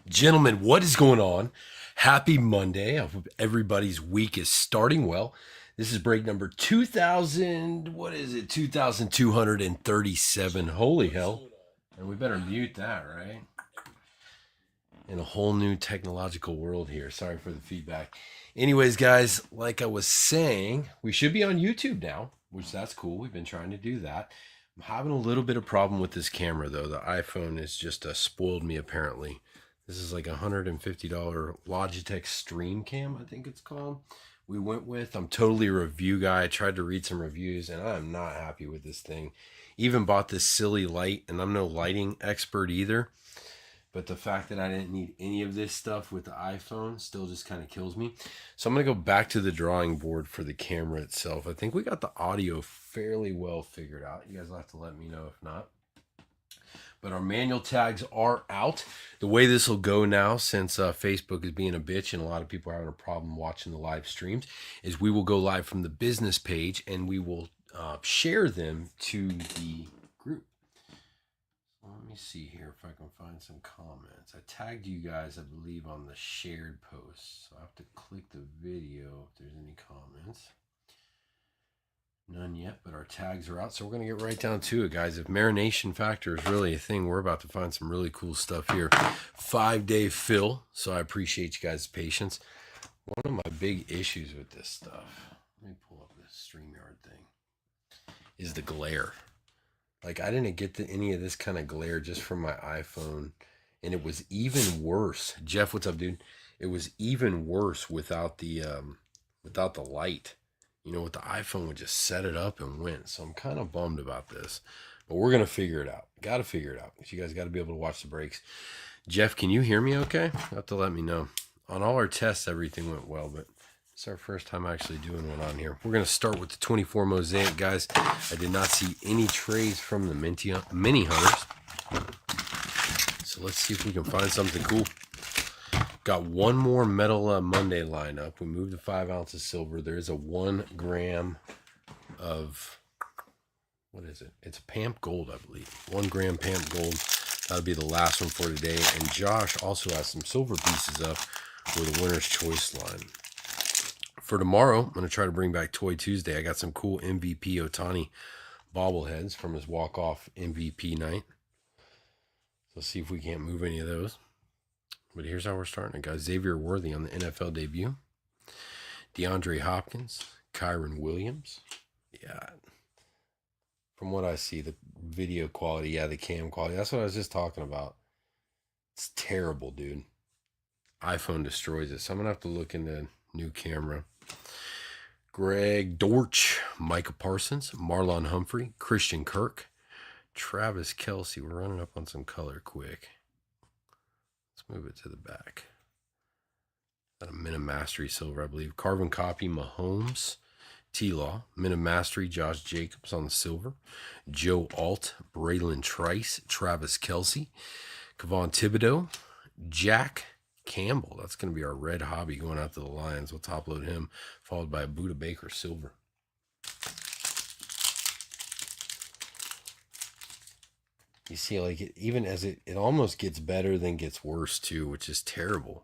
Gentlemen, what is going on? Happy Monday. I hope everybody's week is starting well. This is break number 2000. What is it? 2237. Holy hell. And we better mute that, right? In a whole new technological world here. Sorry for the feedback. Anyways, guys, like I was saying, we should be on YouTube now, which that's cool. We've been trying to do that. I'm having a little bit of problem with this camera though. The iPhone has just spoiled me apparently. This is like a $150 Logitech Stream Cam, I think it's called. We went with. I'm totally a review guy. I tried to read some reviews and I'm not happy with this thing. Even bought this silly light, and I'm no lighting expert either. But the fact that I didn't need any of this stuff with the iPhone still just kind of kills me. So I'm going to go back to the drawing board for the camera itself. I think we got the audio fairly well figured out. You guys will have to let me know if not. But our manual tags are out. The way this will go now, since Facebook is being a bitch and a lot of people are having a problem watching the live streams, is we will go live from the business page and we will share them to the group. Let me see here if I can find some comments. I tagged you guys, I believe, on the shared post. So I have to click the video if there's any comments. None yet, but our tags are out. So we're going to get right down to it, guys. If marination factor is really a thing, we're about to find some really cool stuff here. 5-day fill. So I appreciate you guys' patience. One of my big issues with this stuff, let me pull up this StreamYard thing, is the glare. Like, I didn't get any of this kind of glare just from my iPhone. And it was even worse. Jeff, what's up, dude? It was even worse without the light. You know, with the iPhone, would just set it up and went. So I'm kind of bummed about this. But we're going to figure it out. Got to figure it out. You guys got to be able to watch the breaks. Jeff, can you hear me okay? You have to let me know. On all our tests, everything went well, but it's our first time actually doing one on here. We're going to start with the 24 Mosaic, guys. I did not see any trays from the Mini Hunters. So let's see if we can find something cool. Got one more Metal Monday lineup. We moved to 5 ounces silver. There is a 1 gram of, what is it? It's a Pamp Gold, I believe. 1 gram Pamp Gold. That'll be the last one for today. And Josh also has some silver pieces up for the Winner's Choice line. For tomorrow, I'm going to try to bring back Toy Tuesday. I got some cool MVP Otani bobbleheads from his walk-off MVP night. So see if we can't move any of those. But here's how we're starting it, guys. Xavier Worthy on the NFL debut. DeAndre Hopkins. Kyron Williams. Yeah. From what I see, the video quality, yeah, the cam quality. That's what I was just talking about. It's terrible, dude. iPhone destroys it. So I'm going to have to look into new camera. Greg Dortch. Micah Parsons. Marlon Humphrey. Christian Kirk. Travis Kelce. We're running up on some color quick. Let's move it to the back. Got a Minute Mastery silver, I believe. Carbon copy, Mahomes. T-Law. Minute Mastery, Josh Jacobs on the silver. Joe Alt. Braylon Trice. Travis Kelce. Kevon Thibodeau. Jack Campbell. That's going to be our red hobby going out to the Lions. We'll top load him, followed by a Buda Baker silver. You see, like, even as it almost gets better, then gets worse too, which is terrible.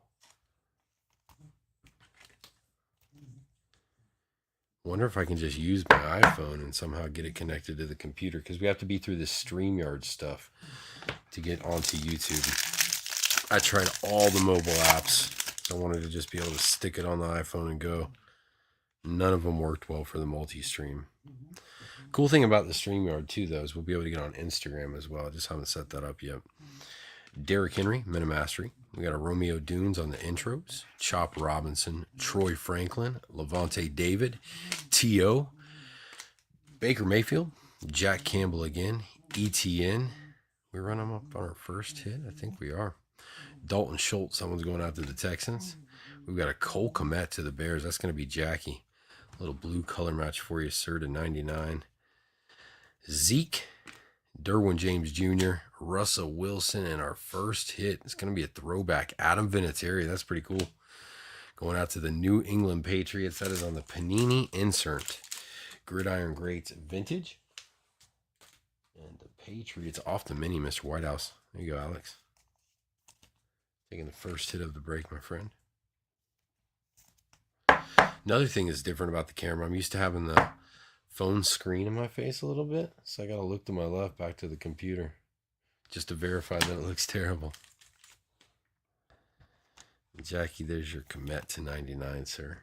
Wonder if I can just use my iPhone and somehow get it connected to the computer, because we have to be through this StreamYard stuff to get onto YouTube. I tried all the mobile apps. I wanted to just be able to stick it on the iPhone and go. None of them worked well for the multi-stream. Cool thing about the StreamYard too, though, is we'll be able to get on Instagram as well. I just haven't set that up yet. Derrick Henry, Minute Mastery. We got a Romeo Dunes on the intros. Chop Robinson, Troy Franklin, Levante David, T.O., Baker Mayfield, Jack Campbell again, ETN. We run them up on our first hit? I think we are. Dalton Schultz, someone's going out to the Texans. We've got a Cole Kmet to the Bears. That's going to be Jackie. A little blue color match for you, sir, to 99. Zeke, Derwin James Jr., Russell Wilson, and our first hit. It's going to be a throwback. Adam Vinatieri. That's pretty cool. Going out to the New England Patriots. That is on the Panini insert. Gridiron Greats Vintage. And the Patriots off the mini, Mr. Whitehouse. There you go, Alex. Taking the first hit of the break, my friend. Another thing that's different about the camera, I'm used to having the phone screen in my face a little bit, so I got to look to my left back to the computer just to verify that it looks terrible. Jackie, there's your Comet to 99, sir.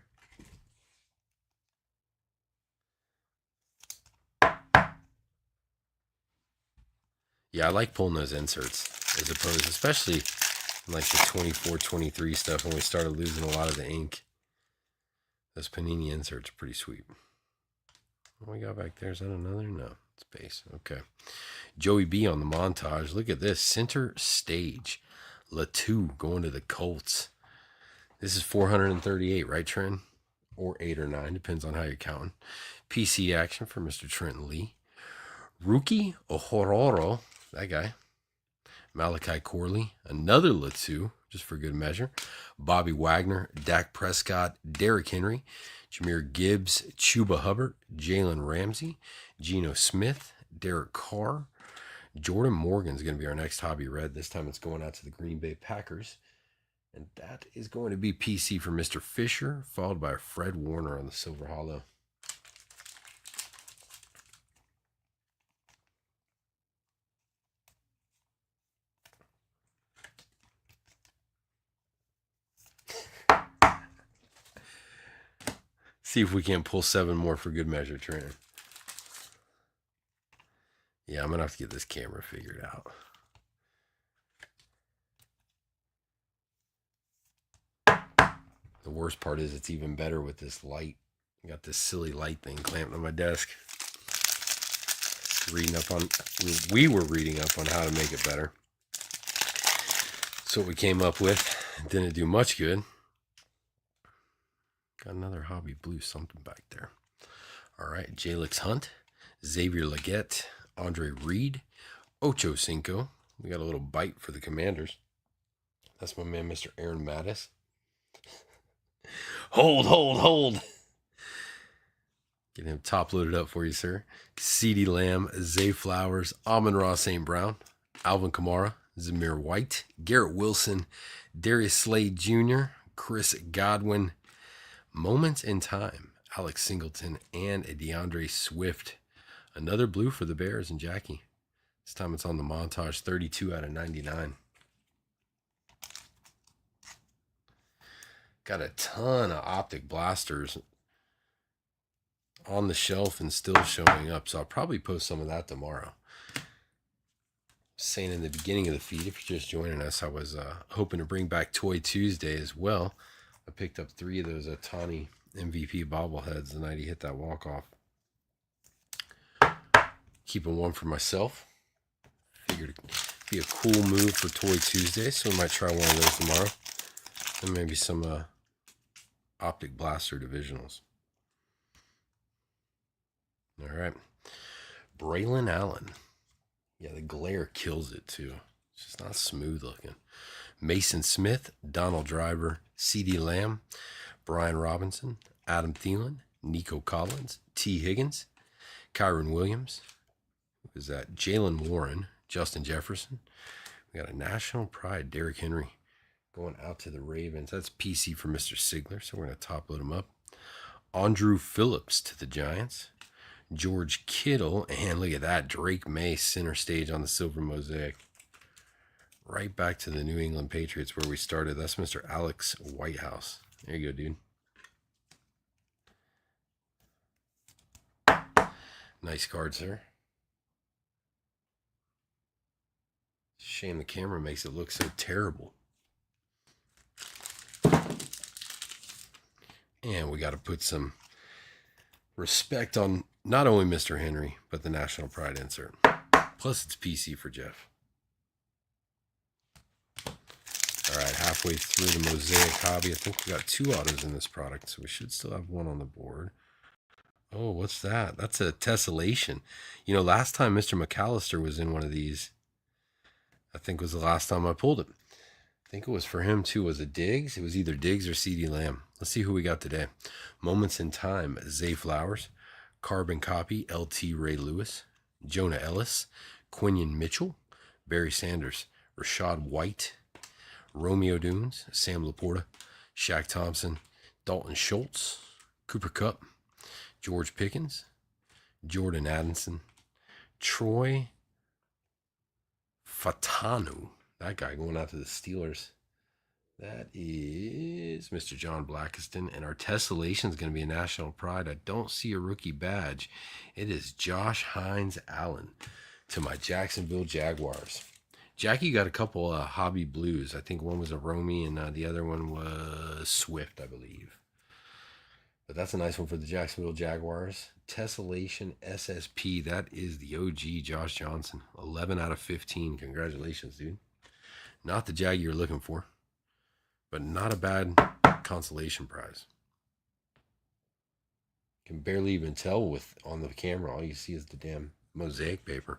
Yeah, I like pulling those inserts as opposed, especially in like the 24, 23 stuff when we started losing a lot of the ink. Those Panini inserts are pretty sweet. What we got back there? Is that another? No, it's base. Okay. Joey B on the montage. Look at this. Center stage. Latu going to the Colts. This is 438, right, Trent? Or 8 or 9, depends on how you're counting. PC action for Mr. Trent Lee. Rookie Ohororo, that guy. Malachi Corley, another Latu, just for good measure. Bobby Wagner, Dak Prescott, Derrick Henry, Jahmyr Gibbs, Chuba Hubbard, Jalen Ramsey, Geno Smith, Derek Carr. Jordan Morgan's going to be our next hobby red. This time it's going out to the Green Bay Packers. And that is going to be PC for Mr. Fisher, followed by Fred Warner on the Silver Hollow. See if we can't pull 7 more for good measure, Trent. Yeah, I'm going to have to get this camera figured out. The worst part is it's even better with this light. I got this silly light thing clamped on my desk. We were reading up on how to make it better. That's what we came up with. Didn't do much good. Got another hobby blue something back there. All right, Jalix Hunt, Xavier Legette, Andre Reed, Ocho Cinco. We got a little bite for the Commanders. That's my man, Mr. Aaron Mattis. Hold. Get him top loaded up for you, sir. CeeDee Lamb, Zay Flowers, Amon-Ra St. Brown, Alvin Kamara, Zamir White, Garrett Wilson, Darius Slade Jr., Chris Godwin, Moments in Time, Alex Singleton, and DeAndre Swift. Another blue for the Bears and Jackie. This time it's on the montage, 32 out of 99. Got a ton of optic blasters on the shelf and still showing up, so I'll probably post some of that tomorrow. Saying in the beginning of the feed, if you're just joining us, I was hoping to bring back Toy Tuesday as well. I picked up 3 of those Otani MVP bobbleheads the night he hit that walk-off. Keeping one for myself. Figured it'd be a cool move for Toy Tuesday, so we might try one of those tomorrow. And maybe some optic blaster divisionals. All right. Braylon Allen. Yeah, the glare kills it too. It's just not smooth looking. Mason Smith, Donald Driver, CeeDee Lamb, Brian Robinson, Adam Thielen, Nico Collins, T. Higgins, Kyron Williams. Who is that? Jalen Warren, Justin Jefferson. We got a national pride, Derrick Henry, going out to the Ravens. That's PC for Mr. Sigler, so we're going to top load him up. Andrew Phillips to the Giants. George Kittle, and look at that, Drake May, center stage on the silver mosaic. Right back to the New England Patriots where we started. That's Mr. Alex Whitehouse. There you go, dude. Nice card, sir. Shame the camera makes it look so terrible. And we got to put some respect on not only Mr. Henry, but the National Pride insert. Plus, it's PC for Jeff. All right, halfway through the Mosaic hobby. I think we got 2 autos in this product, so we should still have 1 on the board. Oh, what's that? That's a tessellation. You know, last time Mr. McAllister was in one of these, I think was the last time I pulled it. I think it was for him too. Was it Diggs? It was either Diggs or CeeDee Lamb. Let's see who we got today. Moments in Time, Zay Flowers, Carbon Copy, LT Ray Lewis, Jonah Ellis, Quinion Mitchell, Barry Sanders, Rashad White, Romeo Dunes, Sam Laporta, Shaq Thompson, Dalton Schultz, Cooper Kupp, George Pickens, Jordan Addison, Troy Fatanu. That guy going out to the Steelers. That is Mr. John Blackiston. And our tessellation is going to be a national pride. I don't see a rookie badge. It is Josh Hines Allen to my Jacksonville Jaguars. Jackie got a couple hobby blues. I think one was a Romy and the other one was Swift, I believe. But that's a nice one for the Jacksonville Jaguars. Tessellation SSP. That is the OG Josh Johnson. 11 out of 15. Congratulations, dude. Not the Jag you're looking for, but not a bad consolation prize. Can barely even tell with on the camera. All you see is the damn Mosaic paper.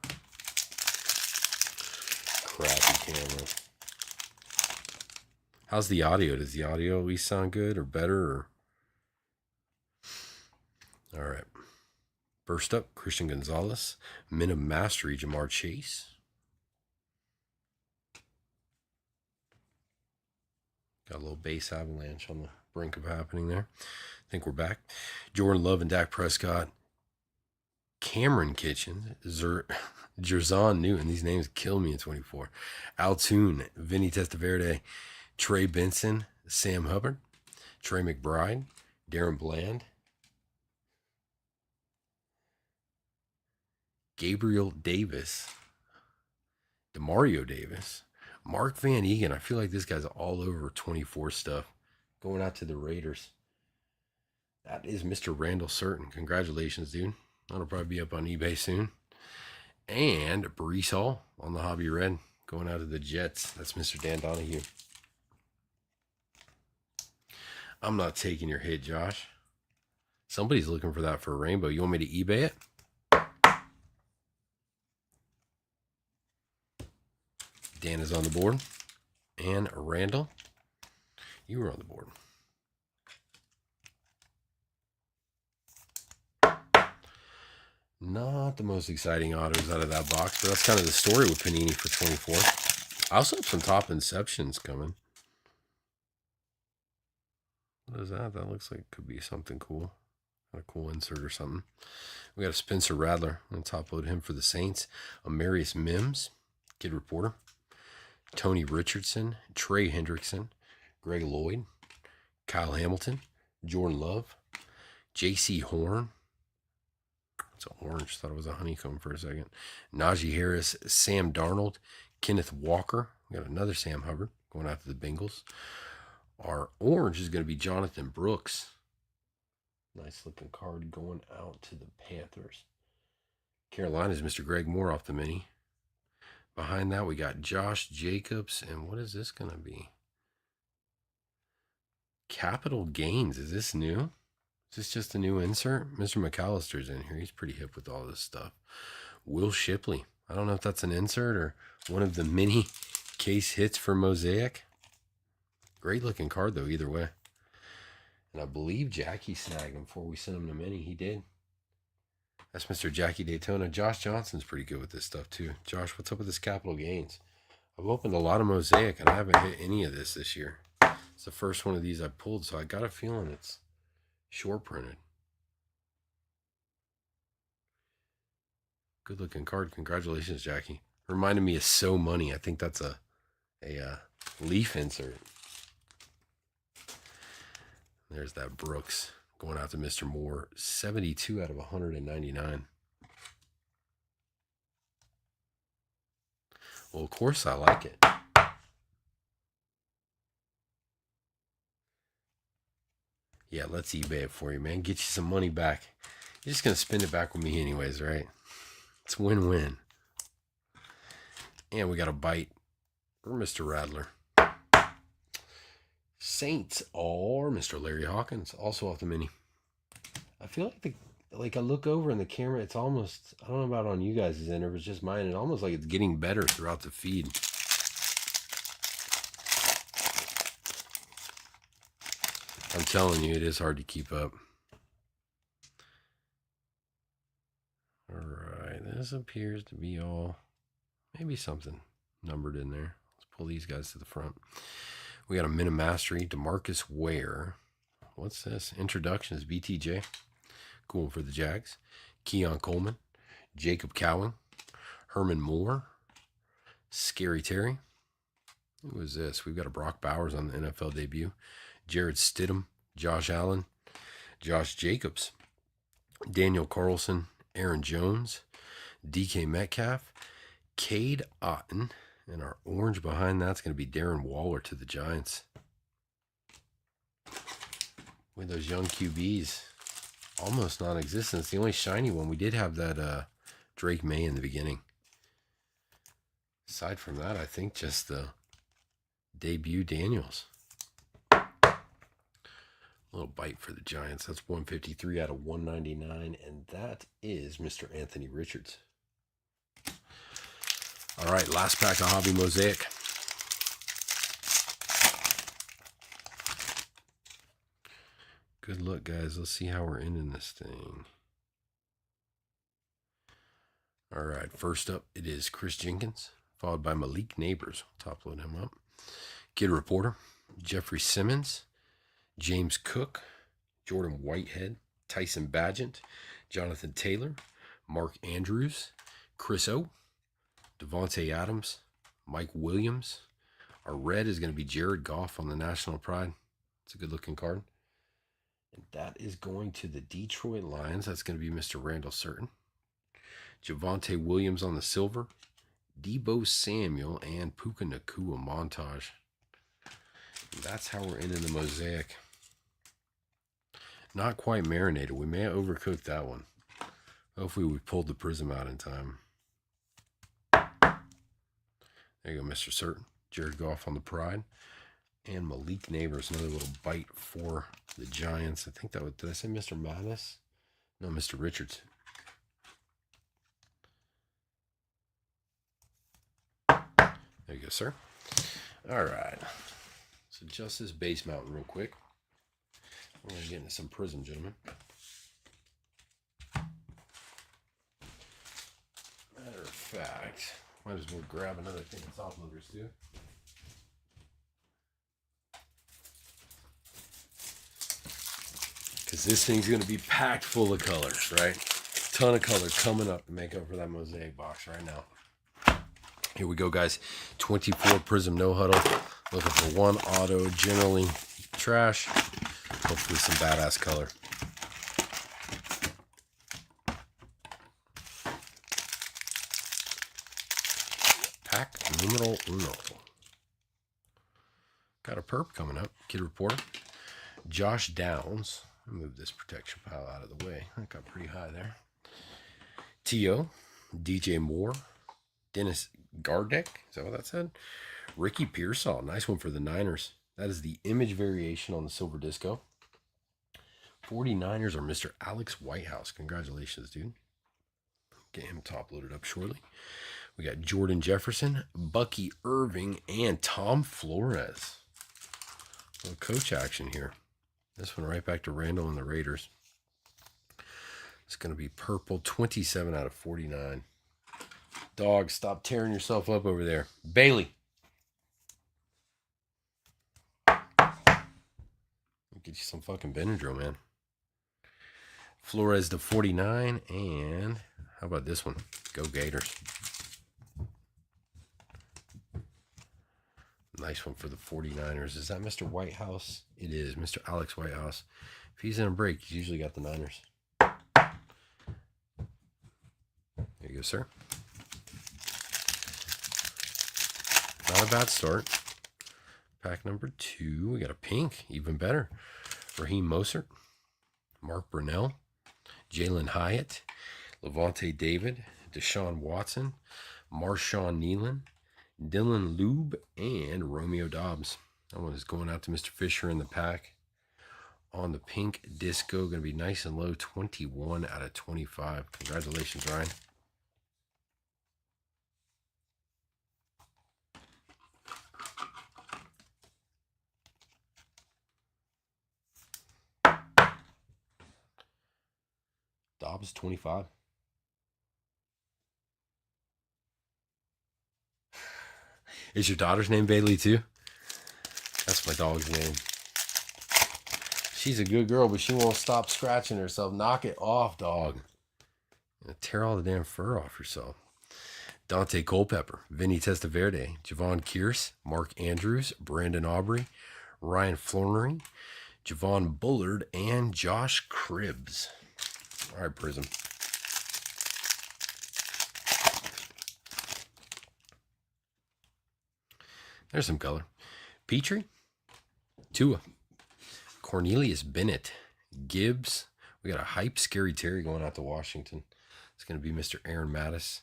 Crappy camera. How's the audio? Does the audio at least sound good or better? Or... All right. First up, Christian Gonzalez. Men of Mastery, Jamar Chase. Got a little base avalanche on the brink of happening there. I think we're back. Jordan Love and Dak Prescott. Cameron Kitchens. Jerzon Newton. These names kill me in 24. Altoon. Vinny Testaverde. Trey Benson. Sam Hubbard. Trey McBride. Darren Bland. Gabriel Davis. DeMario Davis. Mark Van Egan. I feel like this guy's all over 24 stuff. Going out to the Raiders. That is Mr. Randall Certain. Congratulations, dude. That'll probably be up on eBay soon. And Brees Hall on the Hobby Red. Going out to the Jets. That's Mr. Dan Donahue. I'm not taking your hit, Josh. Somebody's looking for that for a rainbow. You want me to eBay it? Dan is on the board. And Randall, you were on the board. Not the most exciting autos out of that box, but that's kind of the story with Panini for 24. I also have some top Inceptions coming. What is that? That looks like it could be something cool. A cool insert or something. We got a Spencer Rattler. I'm going to top load him for the Saints. Amarius Mims, Kid Reporter. Tony Richardson, Trey Hendrickson, Greg Lloyd, Kyle Hamilton, Jordan Love, J.C. Horn. It's an orange. Thought it was a honeycomb for a second. Najee Harris, Sam Darnold, Kenneth Walker. We got another Sam Hubbard going out to the Bengals. Our orange is going to be Jonathan Brooks. Nice looking card going out to the Panthers. Carolina's Mr. Greg Moore off the mini. Behind that, we got Josh Jacobs. And what is this going to be? Capital Gains. Is this new? Is this just a new insert? Mr. McAllister's in here. He's pretty hip with all this stuff. Will Shipley. I don't know if that's an insert or one of the mini case hits for Mosaic. Great looking card, though, either way. And I believe Jackie snagged him before we sent him to mini. He did. That's Mr. Jackie Daytona. Josh Johnson's pretty good with this stuff, too. Josh, what's up with this Capital Gains? I've opened a lot of Mosaic, and I haven't hit any of this year. It's the first one of these I pulled, so I got a feeling it's short printed. Good looking card. Congratulations, Jackie. Reminded me of So Money. I think that's a leaf insert. There's that Brooks. Going out to Mr. Moore, 72 out of 199. Well, of course I like it. Yeah, let's eBay it for you, man. Get you some money back. You're just going to spend it back with me anyways, right? It's win-win. And we got a bite for Mr. Rattler. Saints are Mr. Larry Hawkins, also off the mini. I feel like I look over in the camera, it's almost, I don't know about on you guys' end, or it's just mine, it's almost like it's getting better throughout the feed. I'm telling you, it is hard to keep up. All right, this appears to be all, maybe something numbered in there. Let's Pull these guys to the front. We got a Minimastery, DeMarcus Ware. What's this? Introductions, BTJ. Cool for the Jags. Keon Coleman, Jacob Cowing, Herman Moore, Scary Terry. Who is this? We've got a Brock Bowers on the NFL debut. Jared Stidham, Josh Allen, Josh Jacobs, Daniel Carlson, Aaron Jones, DK Metcalf, Cade Otton, and our orange behind that's going to be Darren Waller to the Giants. With those young QBs, almost non-existent. It's the only shiny one. We did have that Drake May in the beginning. Aside from that, I think just the debut Daniels. A little bite for the Giants. That's 153 out of 199, and that is Mr. Anthony Richards. All right, last pack of Hobby Mosaic. Good luck, guys. Let's see how we're ending this thing. All right, first up, it is Chris Jenkins, followed by Malik Neighbors. Top load him up. Kid Reporter, Jeffrey Simmons, James Cook, Jordan Whitehead, Tyson Bagent, Jonathan Taylor, Mark Andrews, Chris O, Devontae Adams, Mike Williams. Our red is going to be Jared Goff on the National Pride. It's a good-looking card. And that is going to the Detroit Lions. That's going to be Mr. Randall Certain. Javonte Williams on the silver. Debo Samuel and Puka Nacua montage. And that's how we're ending the Mosaic. Not quite marinated. We may have overcooked that one. Hopefully we pulled the Prizm out in time. There you go, Mr. Certain. Jared Goff on the Pride. And Malik Neighbors, another little bite for the Giants. I think that was, did I say Mr. Madness? No, Mr. Richards. There you go, sir. All right. So just this base mountain real quick. We're going to get into some Prizm, gentlemen. Matter of fact, might as well grab another thing of top loaders too. Because this thing's going to be packed full of colors, right? Ton of color coming up to make up for that Mosaic box right now. Here we go, guys. 24 Prizm no huddle. Looking for one auto, generally trash. Hopefully some badass color. Pack numero uno. Got a perp coming up. Kid Reporter. Josh Downs. I'll move this protection pile out of the way. That got pretty high there. T.O. DJ Moore. Dennis Gardeck. Is that what that said? Ricky Pearsall. Nice one for the Niners. That is the image variation on the Silver Disco. 49ers are Mr. Alex Whitehouse. Congratulations, dude. Get him top loaded up shortly. We got Jordan Jefferson, Bucky Irving, and Tom Flores. A little coach action here. This one right back to Randall and the Raiders. It's going to be purple, 27 out of 49. Dog, stop tearing yourself up over there. Bailey. Get you some fucking Benadryl, man. Flores to 49. And how about this one? Go Gators. Nice one for the 49ers. Is that Mr. Whitehouse? It is, Mr. Alex Whitehouse. If he's in a break, he's usually got the Niners. There you go, sir. Not a bad start. Pack number 2. We got a pink, even better. Raheem Mostert, Mark Brunell, Jalen Hyatt, Levante David, Deshaun Watson, Marshawn Nealon, Dylan Lube, and Romeo Dobbs. That one is going out to Mr. Fisher in the pack. On the pink disco, going to be nice and low, 21 out of 25. Congratulations, Ryan. Dobbs, 25. Is your daughter's name Bailey too? That's my dog's name. She's a good girl, but she won't stop scratching herself. Knock it off, dog. Tear all the damn fur off yourself. Dante Culpepper, Vinny Testaverde, Javon Kearse, Mark Andrews, Brandon Aubrey, Ryan Flournery, Javon Bullard, and Josh Cribbs. All right, Prizm. There's some color. Petrie, Tua, Cornelius Bennett, Gibbs. We got a hype Scary Terry going out to Washington. It's going to be Mr. Aaron Mattis,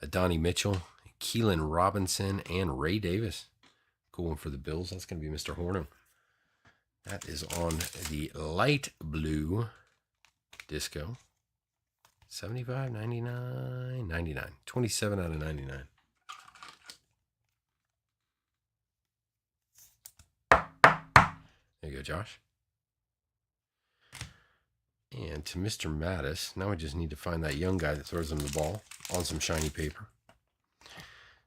Adonai Mitchell, Keelan Robinson, and Ray Davis. Cool one for the Bills. That's going to be Mr. Hornung. That is on the light blue disco. 75, 99, 99. 27 out of 99. There you go, Josh. And to Mr. Mattis, now we just need to find that young guy that throws him the ball on some shiny paper.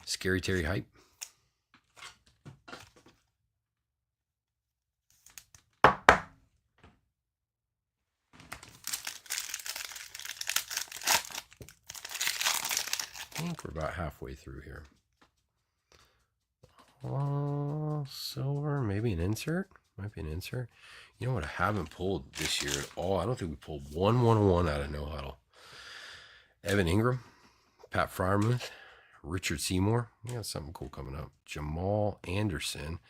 Scary Terry hype. I think we're about halfway through here. Silver, maybe an insert. Might be an insert. You know what I haven't pulled this year at all? I don't think we pulled 1-1-1 out of No Huddle. Evan Ingram, Pat Fryermuth, Richard Seymour. We got something cool coming up. Jamal Anderson.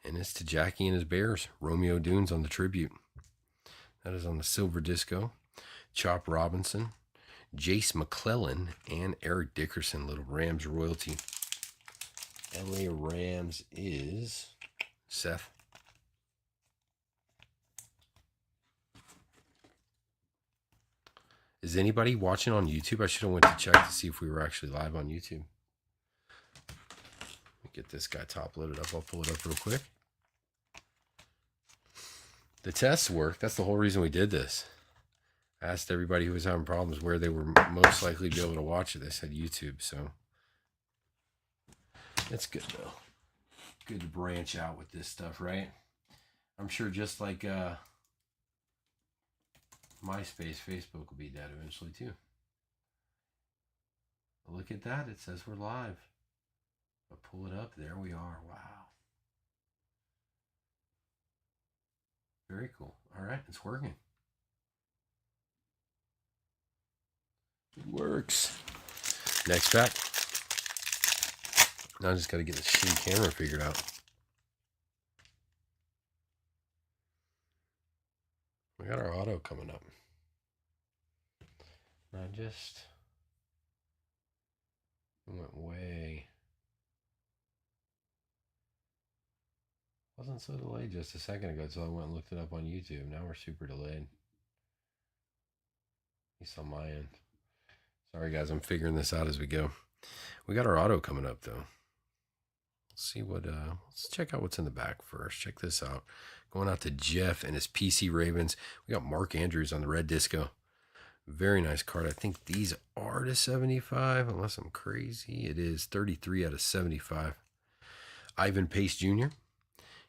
And it's to Jackie and his Bears. Romeo Dunes on the tribute. That is on the silver disco. Chop Robinson, Jace McClellan, and Eric Dickerson, little Rams royalty. LA Rams is Seth. Is anybody watching on YouTube? I should have went to check to see if we were actually live on YouTube. Let me get this guy top loaded up. I'll pull it up real quick. The tests work. That's the whole reason we did this. I asked everybody who was having problems where they were most likely to be able to watch it. They said YouTube, so it's good though. Good to branch out with this stuff, right? I'm sure just like MySpace, Facebook will be dead eventually too. But look at that. It says we're live. But pull it up. There we are. Wow. Very cool. All right. It's working. It works. Next pack. Now I just got to get the shitty camera figured out. We got our auto coming up. I just went way. Wasn't so delayed just a second ago, so I went and looked it up on YouTube. Now we're super delayed. At least on my end. Sorry guys, I'm figuring this out as we go. We got our auto coming up though. Let's see what let's check out what's in the back first. Check this out. Going out to Jeff and his PC Ravens. We got Mark Andrews on the red disco. Very nice card. I think these are to 75, unless I'm crazy. It is 33 out of 75. Ivan Pace Jr.,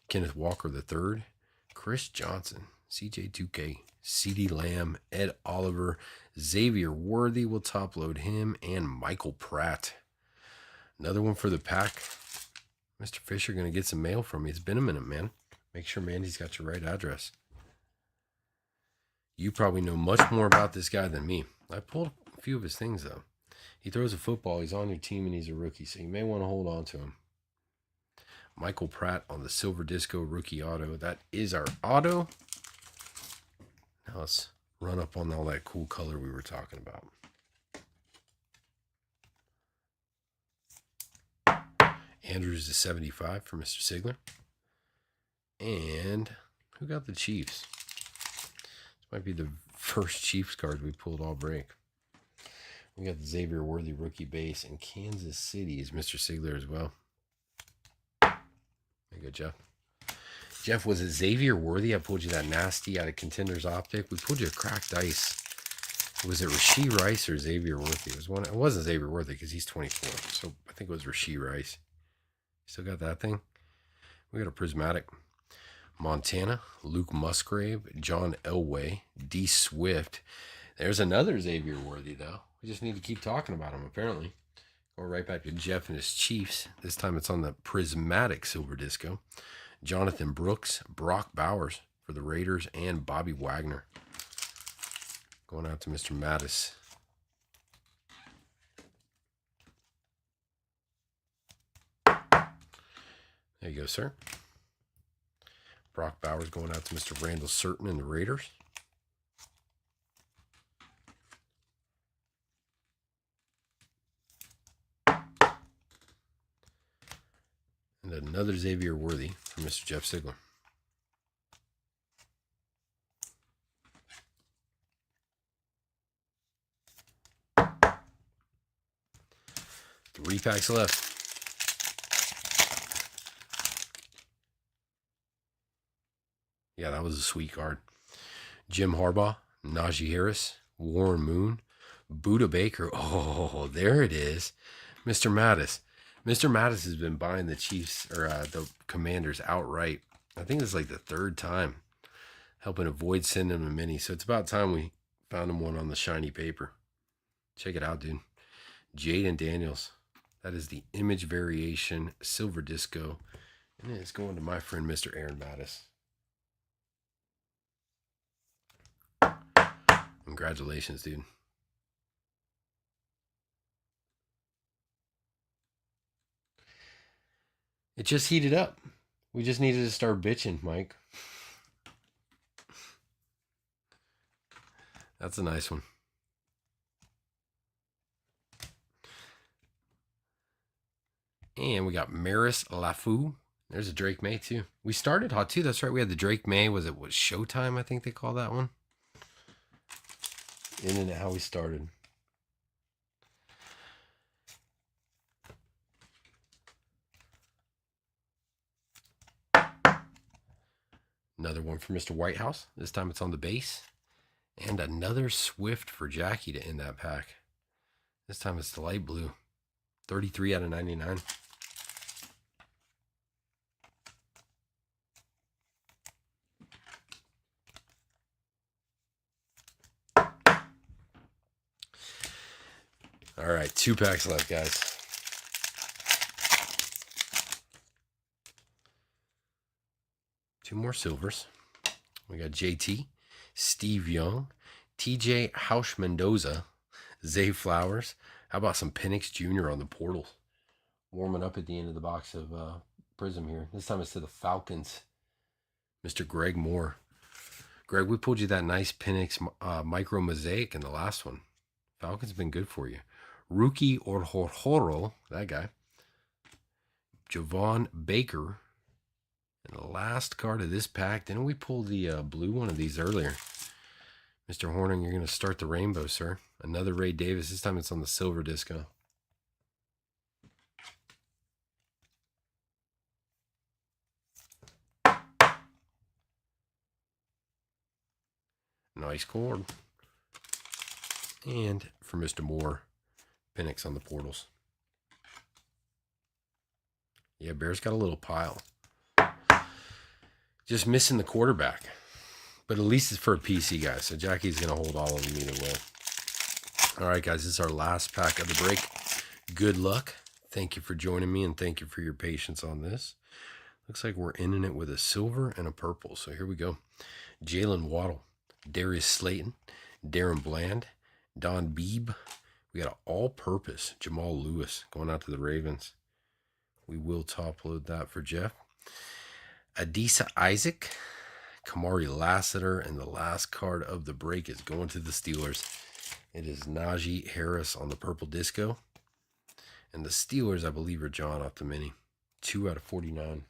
Kenneth Walker III, Chris Johnson, CJ2K, CeeDee Lamb, Ed Oliver, Xavier Worthy will top load him, and Michael Pratt. Another one for the pack. Mr. Fisher going to get some mail from me. It's been a minute, man. Make sure Mandy's got your right address. You probably know much more about this guy than me. I pulled a few of his things, though. He throws a football. He's on your team, and he's a rookie, so you may want to hold on to him. Michael Pratt on the Silver Disco rookie auto. That is our auto. Now let's run up on all that cool color we were talking about. Andrews is 75 for Mr. Sigler. And who got the Chiefs? This might be the first Chiefs card we pulled all break. We got the Xavier Worthy rookie base, and Kansas City is Mr. Sigler as well. There you go, Jeff. Jeff, was it Xavier Worthy? I pulled you that nasty out of Contenders Optic. We pulled you a cracked ice. Was it Rashee Rice or Xavier Worthy? It was one. It wasn't Xavier Worthy because he's 24. So I think it was Rashee Rice. Still got that thing? We got a prismatic. Montana, Luke Musgrave, John Elway, D. Swift. There's another Xavier Worthy, though. We just need to keep talking about him, apparently. Go right back to Jeff and his Chiefs. This time it's on the prismatic silver disco. Jonathan Brooks, Brock Bowers for the Raiders, and Bobby Wagner. Going out to Mr. Mattis. There you go, sir. Brock Bowers going out to Mr. Randall Certain and the Raiders. And another Xavier Worthy from Mr. Jeff Sigler. Three packs left. Yeah, that was a sweet card. Jim Harbaugh, Najee Harris, Warren Moon, Buda Baker. Oh, there it is. Mr. Mattis. Mr. Mattis has been buying the Chiefs or the Commanders outright. I think it's like the third time, helping avoid sending them a mini. So it's about time we found him one on the shiny paper. Check it out, dude. Jaden Daniels. That is the image variation silver disco. And it's going to my friend, Mr. Aaron Mattis. Congratulations, dude. It just heated up. We just needed to start bitching, Mike. That's a nice one. And we got Maris Lafou. There's a Drake May, too. We started hot, too. That's right. We had the Drake May. Was Showtime, I think they call that one? Isn't it how we started? Another one for Mr. Whitehouse. This time it's on the base. And another Swift for Jackie to end that pack. This time it's the light blue. 33 out of 99. All right, 2 packs left, guys. Two more silvers. We got JT, Steve Young, TJ Hausch Mendoza, Zay Flowers. How about some Penix Jr. on the portals? Warming up at the end of the box of Prizm here. This time it's to the Falcons. Mr. Greg Moore. Greg, we pulled you that nice Penix micro mosaic in the last one. Falcons been good for you. Rookie Orhoro, that guy. Javon Baker. And the last card of this pack. Didn't we pull the blue one of these earlier? Mr. Horning, you're going to start the rainbow, sir. Another Ray Davis. This time it's on the silver disco. Nice cord. And for Mr. Moore, Penix on the portals. Yeah, Bears got a little pile. Just missing the quarterback. But at least it's for a PC, guys. So Jackie's going to hold all of them either way. All right, guys. This is our last pack of the break. Good luck. Thank you for joining me, and thank you for your patience on this. Looks like we're ending it with a silver and a purple. So here we go. Jalen Waddle, Darius Slayton, Darren Bland, Don Beebe. We got an all-purpose Jamal Lewis going out to the Ravens. We will top load that for Jeff. Adisa Isaac, Kamari Lassiter, and the last card of the break is going to the Steelers. It is Najee Harris on the purple disco. And the Steelers, I believe, are John off the mini. 2 out of 49.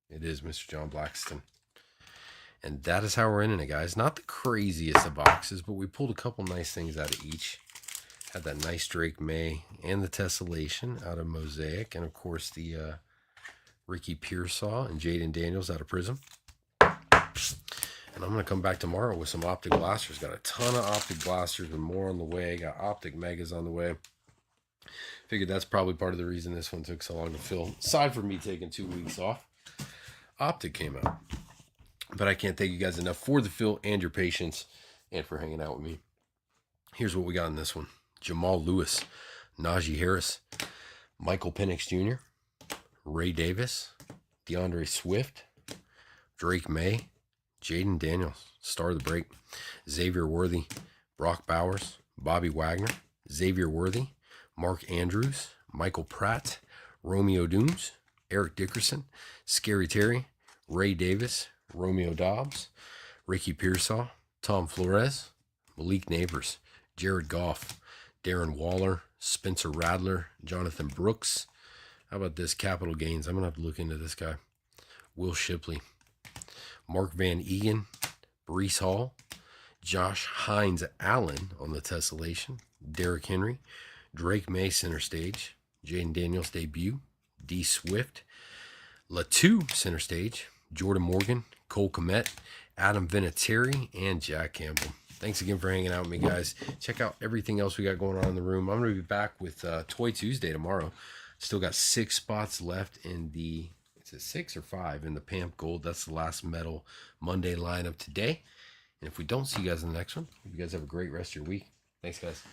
It is Mr. John Blackston. And that is how we're ending it, guys. Not the craziest of boxes, but we pulled a couple nice things out of each. Had that nice Drake May and the Tessellation out of Mosaic. And, of course, the Ricky Pearsall and Jaden Daniels out of Prizm. And I'm going to come back tomorrow with some Optic Blasters. Got a ton of Optic Blasters and more on the way. Got Optic Megas on the way. Figured that's probably part of the reason this one took so long to fill. Aside from me taking 2 weeks off, Optic came out. But I can't thank you guys enough for the fill and your patience and for hanging out with me. Here's what we got in this one. Jamal Lewis, Najee Harris, Michael Penix Jr., Ray Davis, DeAndre Swift, Drake May, Jaden Daniels, star of the break, Xavier Worthy, Brock Bowers, Bobby Wagner, Xavier Worthy, Mark Andrews, Michael Pratt, Romeo Dooms, Eric Dickerson, Scary Terry, Ray Davis, Romeo Dobbs, Ricky Pearsall, Tom Flores, Malik Neighbors, Jared Goff, Darren Waller, Spencer Radler, Jonathan Brooks. How about this? Capital Gains. I'm going to have to look into this guy. Will Shipley, Mark Van Egan, Brees Hall, Josh Hines Allen on the tessellation, Derrick Henry, Drake May center stage, Jaden Daniels debut, D Swift, Latu center stage, Jordan Morgan, Cole Kmet, Adam Vinatieri, and Jack Campbell. Thanks again for hanging out with me, guys. Check out everything else we got going on in the room. I'm going to be back with Toy Tuesday tomorrow. Still got 6 spots left in the, is it 6 or 5 in the Pamp Gold? That's the last Metal Monday lineup today. And if we don't see you guys in the next one, hope you guys have a great rest of your week. Thanks, guys.